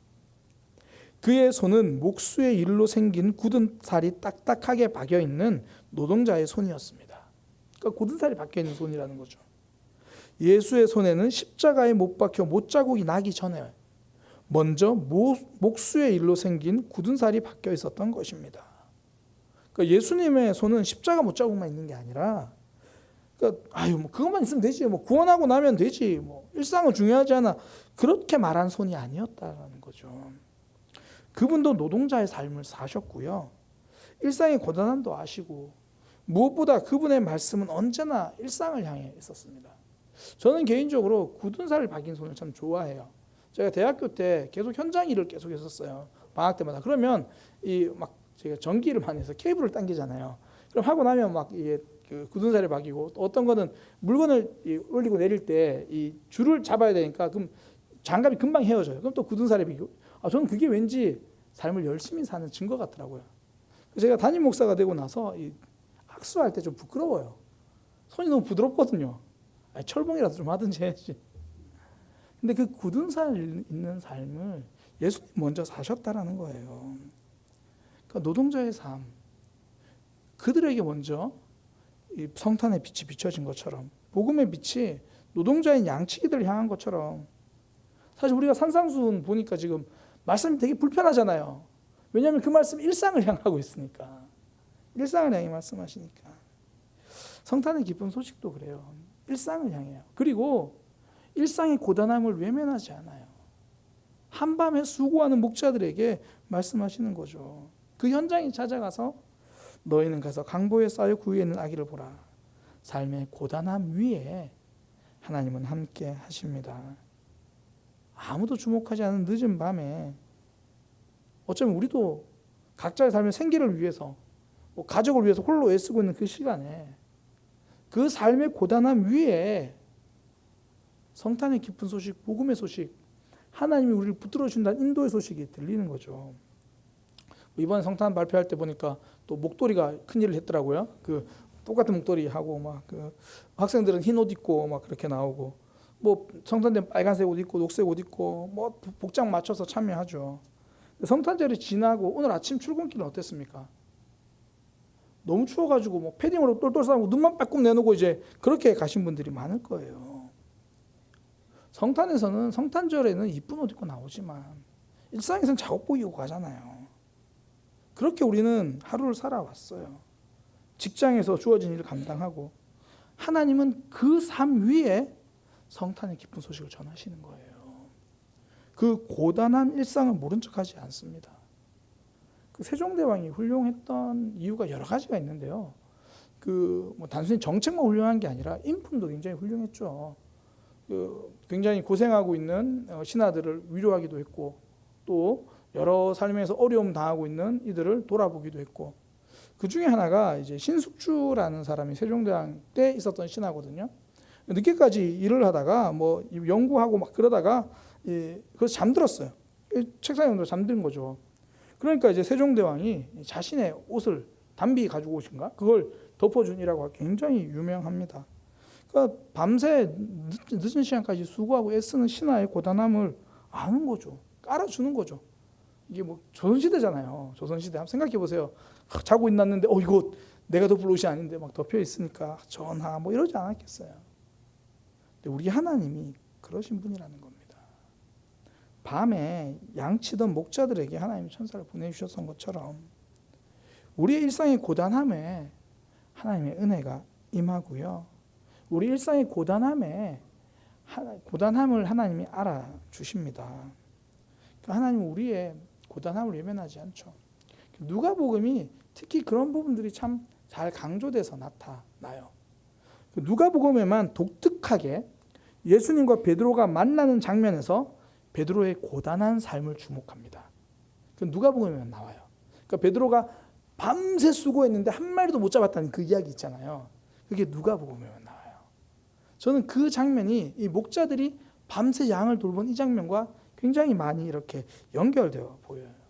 그의 손은 목수의 일로 생긴 굳은 살이 딱딱하게 박여있는 노동자의 손이었습니다. 그러니까 굳은 살이 박혀있는 손이라는 거죠. 예수의 손에는 십자가에 못 박혀 못자국이 나기 전에 먼저 목수의 일로 생긴 굳은 살이 박혀 있었던 것입니다. 그러니까 예수님의 손은 십자가 못자국만 있는 게 아니라, 그러니까 뭐 그것만 있으면 되지, 뭐 구원하고 나면 되지, 뭐 일상은 중요하지 않아, 그렇게 말한 손이 아니었다는 거죠. 그분도 노동자의 삶을 사셨고요, 일상의 고단함도 아시고, 무엇보다 그분의 말씀은 언제나 일상을 향해 있었습니다. 저는 개인적으로 굳은 살을 박인 손을 참 좋아해요. 제가 대학교 때 계속 현장 일을 계속 했었어요. 방학 때마다. 그러면 제가 전기를 많이 해서 케이블을 당기잖아요. 그럼 하고 나면 막 이게 그 굳은 살을 박이고, 또 어떤 거는 물건을 올리고 내릴 때 이 줄을 잡아야 되니까 그럼 장갑이 금방 헤어져요. 그럼 또 굳은 살이 박이고. 저는 그게 왠지 삶을 열심히 사는 증거 같더라고요. 제가 담임 목사가 되고 나서 이 악수할 때 좀 부끄러워요. 손이 너무 부드럽거든요. 철봉이라도 좀 하든지 해야지. 근데 그 굳은 살 있는 삶을 예수님 먼저 사셨다라는 거예요. 그러니까 노동자의 삶, 그들에게 먼저 이 성탄의 빛이 비춰진 것처럼, 복음의 빛이 노동자인 양치기들을 향한 것처럼, 사실 우리가 산상수훈 보니까 지금 말씀이 되게 불편하잖아요. 왜냐하면 그 말씀이 일상을 향하고 있으니까. 일상을 향해 말씀하시니까. 성탄의 기쁜 소식도 그래요. 일상을 향해요. 그리고 일상의 고단함을 외면하지 않아요. 한밤에 수고하는 목자들에게 말씀하시는 거죠. 그 현장에 찾아가서 너희는 가서 강보에 쌓여 구유에 있는 아기를 보라. 삶의 고단함 위에 하나님은 함께 하십니다. 아무도 주목하지 않은 늦은 밤에 어쩌면 우리도 각자의 삶의 생계를 위해서, 가족을 위해서 홀로 애쓰고 있는 그 시간에 그 삶의 고단함 위에 성탄의 기쁜 소식, 복음의 소식, 하나님이 우리를 붙들어 주신다는 인도의 소식이 들리는 거죠. 이번에 성탄 발표할 때 보니까 또 목도리가 큰일을 했더라고요. 그 똑같은 목도리 하고 막 그 학생들은 흰 옷 입고 막 그렇게 나오고, 뭐 성탄节빨간색 옷 입고 녹색 옷 입고 뭐 복장 맞춰서 참여하죠. 성탄절이 지나고 오늘 아침 출근길은 어땠습니까? 너무 추워가지고 뭐 패딩으로 똘똘 싸고 눈만 빼꼼 내놓고 이제 그렇게 가신 분들이 많을 거예요. 성탄에서는, 성탄절에는 이쁜 옷 입고 나오지만 일상에서는 작업복 입고 가잖아요. 그렇게 우리는 하루를 살아왔어요. 직장에서 주어진 일을 감당하고, 하나님은 그 삶 위에 성탄의 기쁜 소식을 전하시는 거예요. 그 고단한 일상을 모른 척하지 않습니다. 그 세종대왕이 훌륭했던 이유가 여러 가지가 있는데요. 뭐 단순히 정책만 훌륭한 게 아니라 인품도 굉장히 훌륭했죠. 굉장히 고생하고 있는 신하들을 위로하기도 했고, 또 여러 삶에서 어려움 당하고 있는 이들을 돌아보기도 했고, 그 중에 하나가 이제 신숙주라는 사람이 세종대왕 때 있었던 신하거든요. 늦게까지 일을 하다가 뭐 연구하고 막 그러다가 그래서 잠들었어요. 책상에 앉아 잠든 거죠. 그러니까 이제 세종대왕이 자신의 옷을, 담비 가지고 오신가? 그걸 덮어준 이라고 굉장히 유명합니다. 그러니까 밤새 늦은 시간까지 수고하고 애쓰는 신하의 고단함을 아는 거죠. 깔아주는 거죠. 이게 뭐 조선시대잖아요. 조선시대 한번 생각해 보세요. 자고 있났는데 이거 내가 덮을 옷이 아닌데 막 덮여 있으니까 전하 뭐 이러지 않았겠어요. 근데 우리 하나님이 그러신 분이라는 겁니다. 밤에 양치던 목자들에게 하나님이 천사를 보내주셨던 것처럼 우리의 일상의 고단함에 하나님의 은혜가 임하고요. 우리 일상의 고단함을 하나님이 알아주십니다. 그러니까 하나님은 우리의 고단함을 외면하지 않죠. 누가복음이 특히 그런 부분들이 참 잘 강조돼서 나타나요. 누가복음에만 독특하게 예수님과 베드로가 만나는 장면에서 베드로의 고단한 삶을 주목합니다. 누가복음에만 나와요. 그러니까 베드로가 밤새 수고했는데 한 마리도 못 잡았다는 그 이야기 있잖아요. 그게 누가복음에만 나와요. 저는 그 장면이 이 목자들이 밤새 양을 돌본 이 장면과 굉장히 많이 이렇게 연결되어 보여요.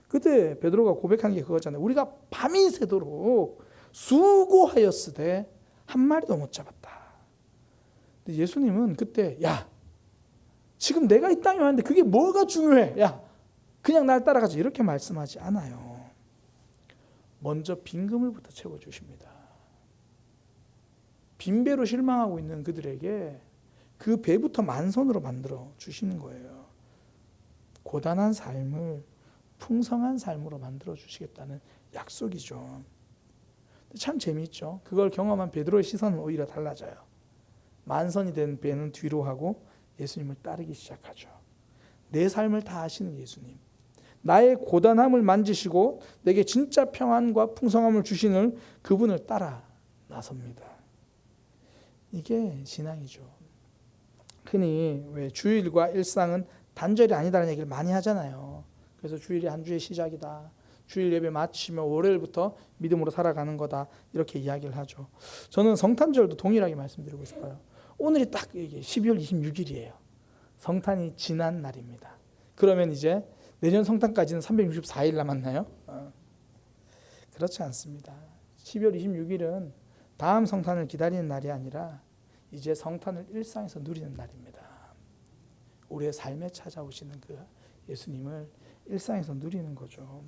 그때 베드로가 고백한 게 그거잖아요. 우리가 밤이 새도록 수고하였으되 한 마리도 못 잡았다. 근데 예수님은 그때 지금 내가 이 땅에 왔는데 그게 뭐가 중요해? 그냥 날 따라가자 이렇게 말씀하지 않아요. 먼저 빈 그물부터 채워주십니다. 빈 배로 실망하고 있는 그들에게 그 배부터 만선으로 만들어 주시는 거예요. 고단한 삶을 풍성한 삶으로 만들어 주시겠다는 약속이죠. 참 재미있죠. 그걸 경험한 베드로의 시선은 오히려 달라져요. 만선이 된 배는 뒤로 하고 예수님을 따르기 시작하죠. 내 삶을 다 아시는 예수님, 나의 고단함을 만지시고 내게 진짜 평안과 풍성함을 주시는 그분을 따라 나섭니다. 이게 신앙이죠. 흔히 왜 주일과 일상은 단절이 아니다라는 얘기를 많이 하잖아요. 그래서 주일이 한 주의 시작이다. 주일 예배 마치며 월요일부터 믿음으로 살아가는 거다. 이렇게 이야기를 하죠. 저는 성탄절도 동일하게 말씀드리고 싶어요. 오늘이 딱 12월 26일이에요. 성탄이 지난 날입니다. 그러면 이제 내년 성탄까지는 364일 남았나요? 그렇지 않습니다. 12월 26일은 다음 성탄을 기다리는 날이 아니라 이제 성탄을 일상에서 누리는 날입니다. 우리의 삶에 찾아오시는 그 예수님을 일상에서 누리는 거죠.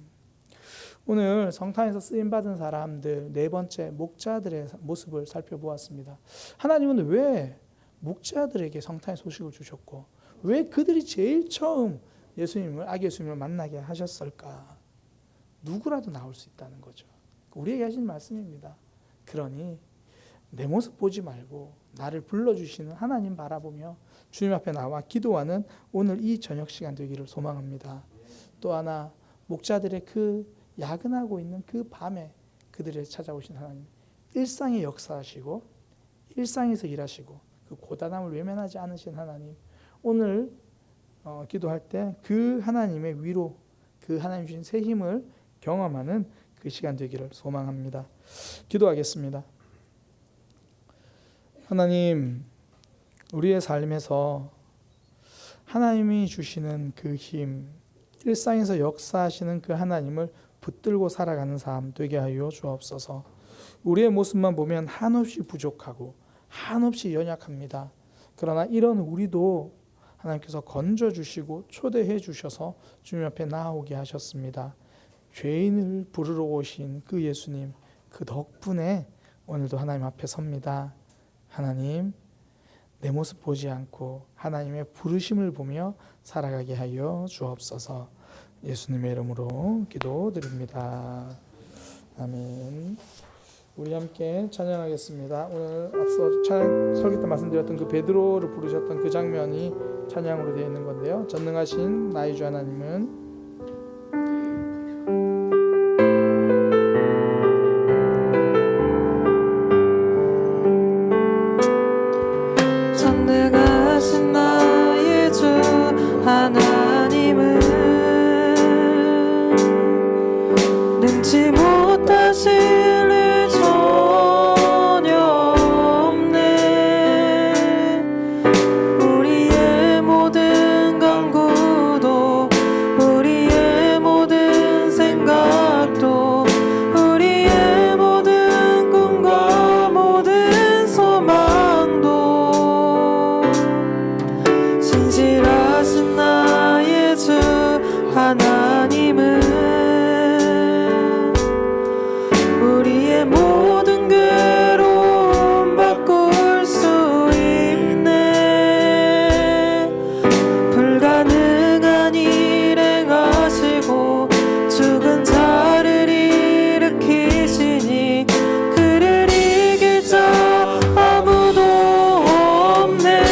오늘 성탄에서 쓰임받은 사람들 네 번째 목자들의 모습을 살펴보았습니다. 하나님은 왜 목자들에게 성탄의 소식을 주셨고 왜 그들이 제일 처음 아기 예수님을 만나게 하셨을까? 누구라도 나올 수 있다는 거죠. 우리에게 하신 말씀입니다. 그러니 내 모습 보지 말고 나를 불러주시는 하나님 바라보며 주님 앞에 나와 기도하는 오늘 이 저녁 시간 되기를 소망합니다. 또 하나 목자들의 그 야근하고 있는 그 밤에 그들을 찾아오신 하나님, 일상에 역사하시고 일상에서 일하시고 그 고단함을 외면하지 않으신 하나님, 오늘 기도할 때 그 하나님의 위로, 그 하나님 주신 새 힘을 경험하는 그 시간 되기를 소망합니다. 기도하겠습니다. 하나님, 우리의 삶에서 하나님이 주시는 그 힘, 일상에서 역사하시는 그 하나님을 붙들고 살아가는 삶 되게 하여 주옵소서. 우리의 모습만 보면 한없이 부족하고 한없이 연약합니다. 그러나 이런 우리도 하나님께서 건져주시고 초대해 주셔서 주님 앞에 나아오게 하셨습니다. 죄인을 부르러 오신 그 예수님, 그 덕분에 오늘도 하나님 앞에 섭니다. 하나님, 내 모습 보지 않고 하나님의 부르심을 보며 살아가게 하여 주옵소서. 예수님의 이름으로 기도드립니다. 아멘. 우리 함께 찬양하겠습니다. 오늘 앞서 설교 때 말씀드렸던 그 베드로를 부르셨던 그 장면이 찬양으로 되어 있는 건데요. 전능하신 나의 주 하나님은 전능하신 나의 주 하나님은 능치 못하실 일 전혀 없네. 우리의 모든 간구도 하나님은 우리의 모든 괴로움 바꿀 수 있네. 불가능한 일 행하시고 죽은 자를 일으키시니 그를 이길 자 아무도 없네.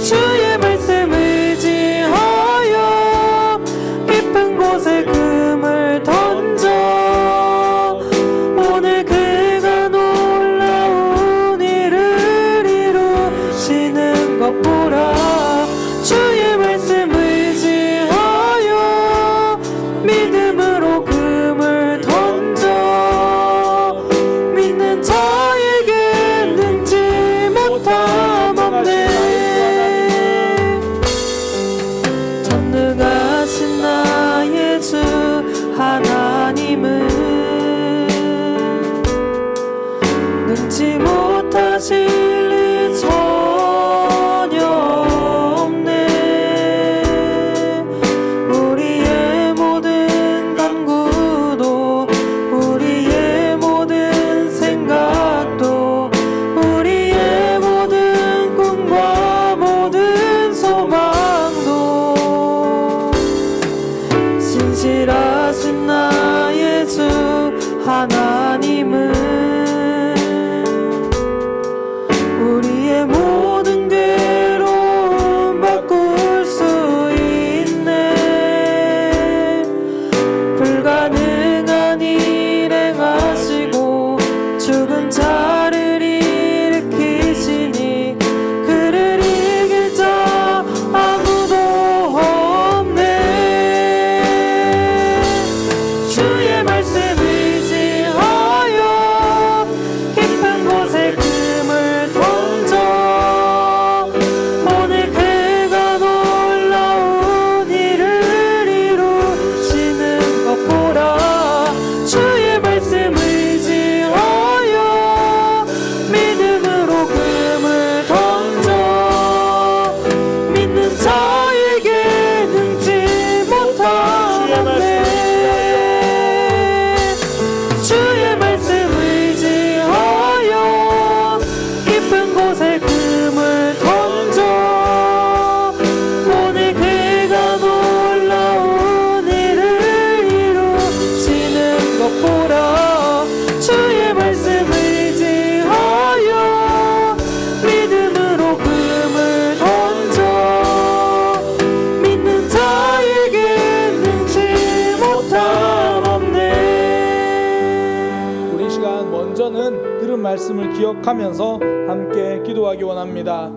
주의 말씀 의지하여 깊은 곳에 금을 던져 오늘 그가 놀라운 일을 이루시는 것 보라. 주의 말씀 의지하여 믿음으로 금을 던져 믿는 자에게 능지 못함 없네. 전능하신 나의 주 하나님은 능지 못하실 일 전혀 없네. 우리의 모든 간구도 우리의 모든 생각도 우리의 모든 꿈과 모든 소망도 신실하신 나의 주 하나님은 우리의 모든 괴로움 바꿀 수 있네. 불가능한 일 행하시고 죽은 자를 일으키시니 그를 이길 자 아무도 없네. 주의 말씀 의지하여 깊은 곳에 금을 던져 오늘 그가 놀라운 일을 이루시는 것 보라. 주의 말씀 의지하여 믿음으로 금을 던져 믿는 자에게 능지 못함 없네. 주의 말씀 의지하여 깊은 곳에 금을 던져 오늘 그가 놀라운 일을 이루시는 것 보라. 주의 말씀 의지하여 믿음으로 금을 던져 믿는 자에게 능지 못함 없네. 우리 이 시간 먼저는 들은 말씀을 기억하면서 함께 기도하기 원합니다.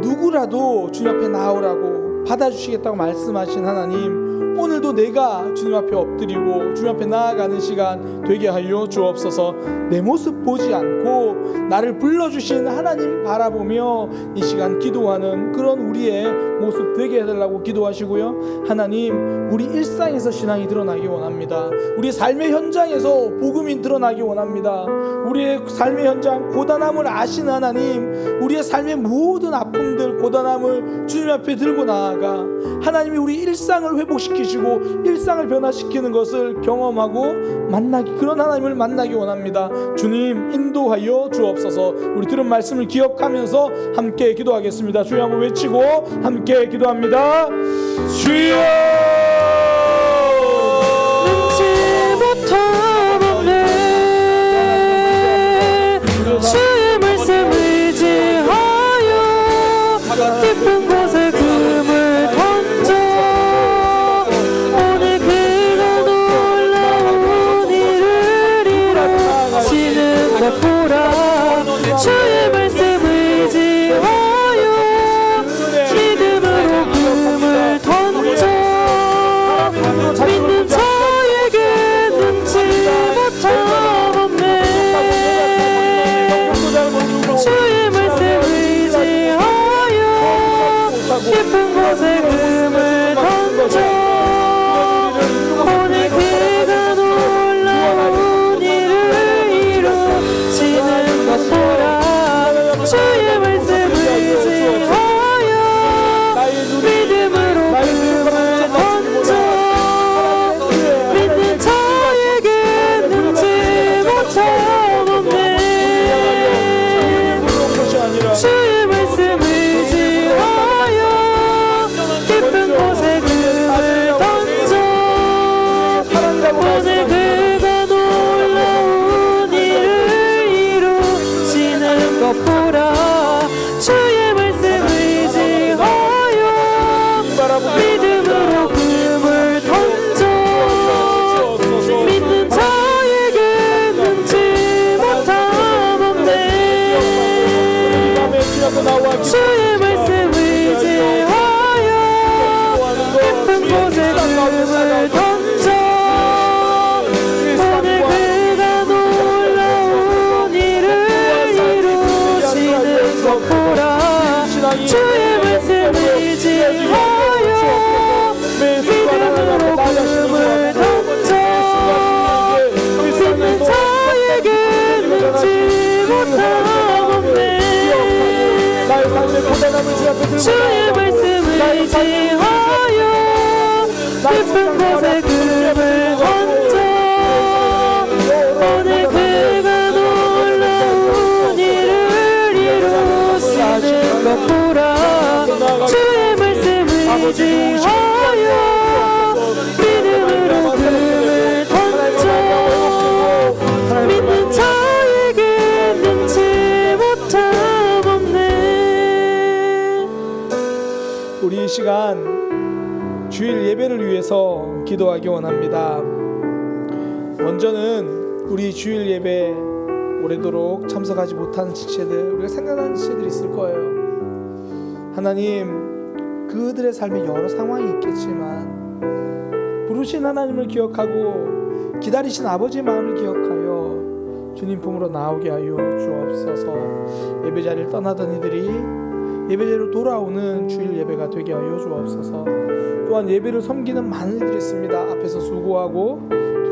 누구라도 주님 앞에 나오라고 받아주시겠다고 말씀하신 하나님, 오늘도 내가 주님 앞에 엎드리고 주님 앞에 나아가는 시간 되게 하여 주옵소서. 내 모습 보지 않고 나를 불러주신 하나님 바라보며 이 시간 기도하는 그런 우리의 모습 되게 해달라고 기도하시고요. 하나님, 우리 일상에서 신앙이 드러나기 원합니다. 우리 삶의 현장에서 복음이 드러나기 원합니다. 우리의 삶의 현장 고단함을 아시는 하나님, 우리의 삶의 모든 아픔들 고단함을 주님 앞에 들고 나아가 하나님이 우리 일상을 회복시키시고 일상을 변화시키는 것을 경험하고 만나기, 그런 하나님을 만나기 원합니다. 주님 인도하여 주옵소서. 우리 들은 말씀을 기억하면서 함께 기도하겠습니다. 주여 한번 외치고 함께 기도합니다. 주여 능지 못함 없네. 주의 말씀 의지하여 깊은 곳에 금을 던져 오늘 그가 놀라운 일을 이루시는 것 보라. 주의 말씀 의지하여 믿음으로 금을 던져 곳에 금을 던져 오늘 그가 놀라운 일을 이루시는 것 보라 주의 말씀을 의지하여 믿음으로 금을 던져 믿는 자에게 능치 못함 없네 주의 말씀을 의지하여 깊은 곳에 금을 던져 오늘 그가 놀라운 일을 이루시는 것 보라 주의 말씀을 의지하여 믿음으로 금을 던져 믿는 자에게 능치 못함 없네. 우리 이 시간 주일 예배를 위해서 기도하기 원합니다. 먼저는 우리 주일 예배 오래도록 참석하지 못한 지체들, 우리가 생각하는 지체들이 있을 거예요. 하나님, 그들의 삶에 여러 상황이 있겠지만 부르신 하나님을 기억하고 기다리신 아버지의 마음을 기억하여 주님 품으로 나오게 하여 주옵소서. 예배자리를 떠나던 이들이 예배자리로 돌아오는 주일 예배가 되게 하여 주옵소서. 또한 예배를 섬기는 많은 이들이 있습니다. 앞에서 수고하고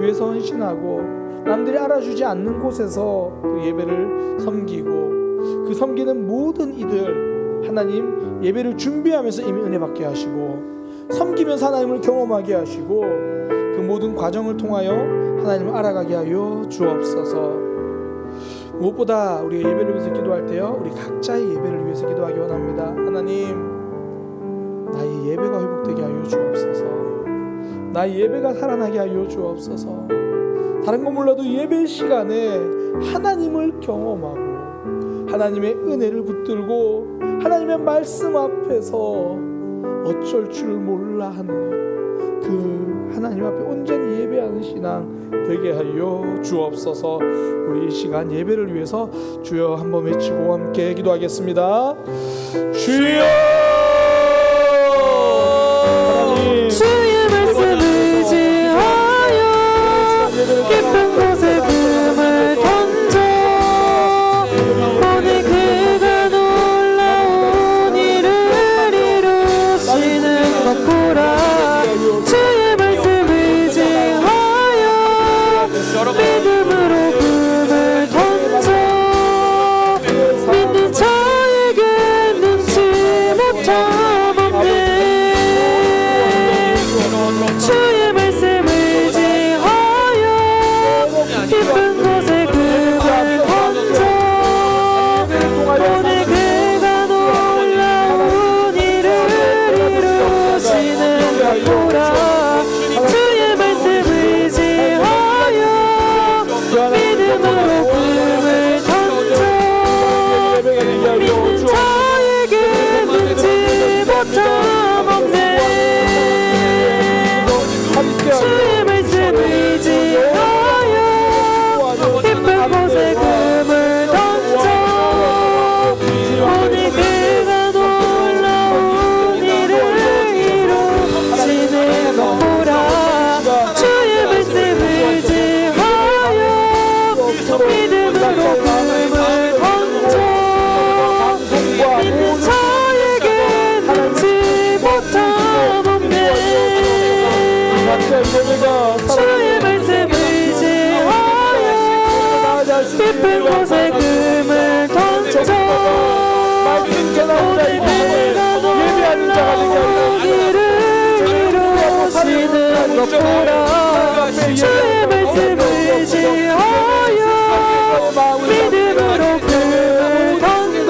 뒤에서 헌신하고 남들이 알아주지 않는 곳에서 그 예배를 섬기고 그 섬기는 모든 이들 하나님 예배를 준비하면서 이미 은혜 받게 하시고 섬기면서 하나님을 경험하게 하시고 그 모든 과정을 통하여 하나님을 알아가게 하여 주옵소서. 무엇보다 우리가 예배를 위해서 기도할 때요, 우리 각자의 예배를 위해서 기도하기 원합니다. 하나님, 나의 예배가 회복되게 하여 주옵소서. 나의 예배가 살아나게 하여 주옵소서. 다른 거 몰라도 예배 시간에 하나님을 경험하고 하나님의 은혜를 붙들고 하나님의 말씀 앞에서 어쩔 줄 몰라 하는 그 하나님 앞에 온전히 예배하는 신앙 되게 하여 주옵소서. 우리 이 시간 예배를 위해서 주여 한번 외치고 함께 기도하겠습니다. 주여, 하나님, 주의 말씀을 의지하여 깊은 곳에 금을 던져 오늘 그가 놀라운 일을 이루시는 것 보라 주의 말씀을 의지하여 믿음으로 금을 던져 믿는 자에게 능치 못함 없네 주의 말씀을 의지하여 깊은 곳에 금을 던져 오늘 그가 놀라운 일을 이루시는 것 보라 주의 말씀을 의지하여 믿음으로 금을 던져 믿는 자에게 능치 못함 없네 주의 말씀을 의지하여 깊은 곳에 금을 던져 오늘 그가 놀라운 일을 이루시는 것 보라 주의 말씀을 의지하여 믿음으로 금을 던져 믿는 자에게 능치 못함 없네 주의 말씀을 의지하여 깊은 곳에 금을 던져 오늘 그가 놀라운 일을 이루시는 것 보라 주의 말씀을 의지하여 믿음으로 금을 던져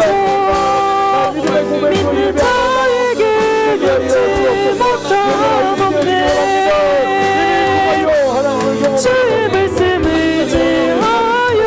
믿는 자에게 능치 못함 없네 주의 말씀을 의지하여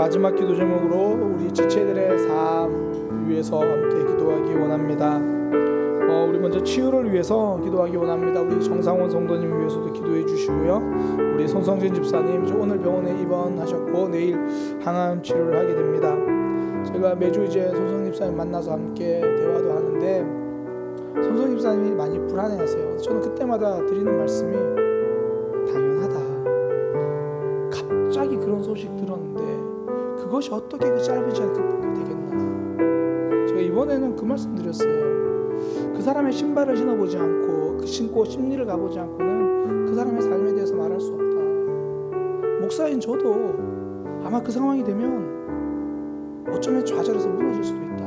마지막 기도 제목으로 우리 지체들의 삶 위해서 함께 기도하기 원합니다. 우리 먼저 치유를 위해서 기도하기 원합니다. 우리 정상원 성도님 위해서도 기도해 주시고요. 우리 손성진 집사님 이제 오늘 병원에 입원하셨고 내일 항암 치료를 하게 됩니다. 제가 매주 이제 손성진 집사님 만나서 함께 대화도 하는데 손성진 집사님이 많이 불안해하세요. 저는 그때마다 드리는 말씀이 당연하다. 갑자기 그런 소식 들었는데 그것이 어떻게 그 짧은 시간에 극복이 되겠나. 제가 이번에는 그 말씀 드렸어요. 그 사람의 신발을 신어보지 않고 그 신고 심리를 가보지 않고는 그 사람의 삶에 대해서 말할 수 없다. 목사인 저도 아마 그 상황이 되면 어쩌면 좌절해서 무너질 수도 있다.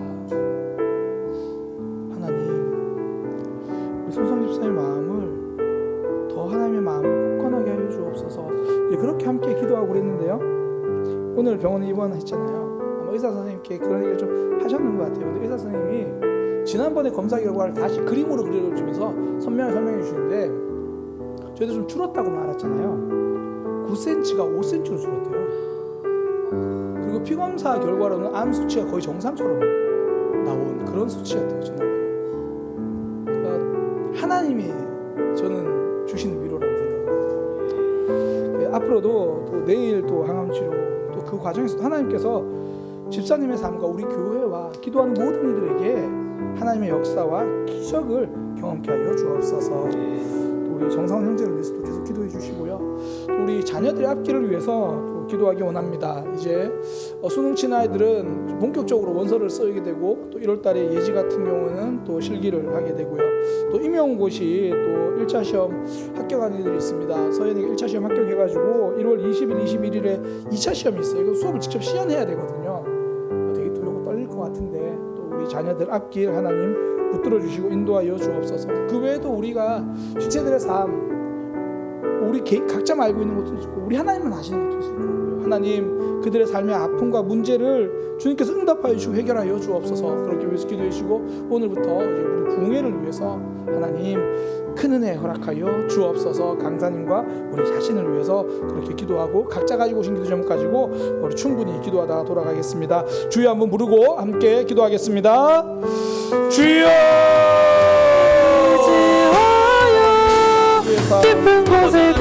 하나님, 우리 손성 집사의 마음을 더 하나님의 마음을 굳건하게 하여 주옵소서. 그렇게 함께 기도하고 그랬는데요. 오늘 병원에 입원했잖아요. 아마 의사 선생님께 그런 얘기를 좀 하셨는 것 같아요. 근데 의사 선생님이 지난번에 검사 결과를 다시 그림으로 그려주면서 선명하게 설명해 주시는데 저희도 좀 줄었다고 알았잖아요. 9cm가 5cm로 줄었대요. 그리고 피검사 결과로는 암 수치가 거의 정상처럼 나온 그런 수치였대요. 지난번에. 그러니까 하나님이 저는 주시는 위로라고 생각합니다. 앞으로도 또 내일 또 항암치료 또 그 과정에서도 하나님께서 집사님의 삶과 우리 교회와 기도하는 모든 이들에게 하나님의 역사와 기적을 경험케 하여 주옵소서. 또 우리 정상원 형제를 위해서도 계속 기도해 주시고요. 또 우리 자녀들의 앞길을 위해서 또 기도하기 원합니다. 이제 수능 친 아이들은 본격적으로 원서를 쓰게 되고 또 1월달에 예지 같은 경우는 또 실기를 하게 되고요. 또 임용고시 또 1차 시험 합격한 이들이 있습니다. 서현이가 1차 시험 합격해가지고 1월 20일, 21일에 2차 시험이 있어요. 이거 수업을 직접 시연해야 되거든요. 되게 두려워 떨릴 것 같은데 또 우리 자녀들 앞길 하나님 붙들어 주시고 인도하여 주옵소서. 그 외에도 우리가 지체들의 삶 우리 각자 알고 있는 것도 있고 우리 하나님만 아시는 것도 있을 거고요. 하나님 그들의 삶의 아픔과 문제를 주님께서 응답하여 주시고 해결하여 주옵소서. 그렇게 위해서 기도해 주시고 오늘부터 이제 우리 부흥회를 위해서 하나님 큰 은혜 허락하여 주옵소서. 강사님과 우리 자신을 위해서 그렇게 기도하고 각자 가지고 오신 기도 제목 가지고 우리 충분히 기도하다 돌아가겠습니다. 주여 한번 부르고 함께 기도하겠습니다. 주여 깊은 곳에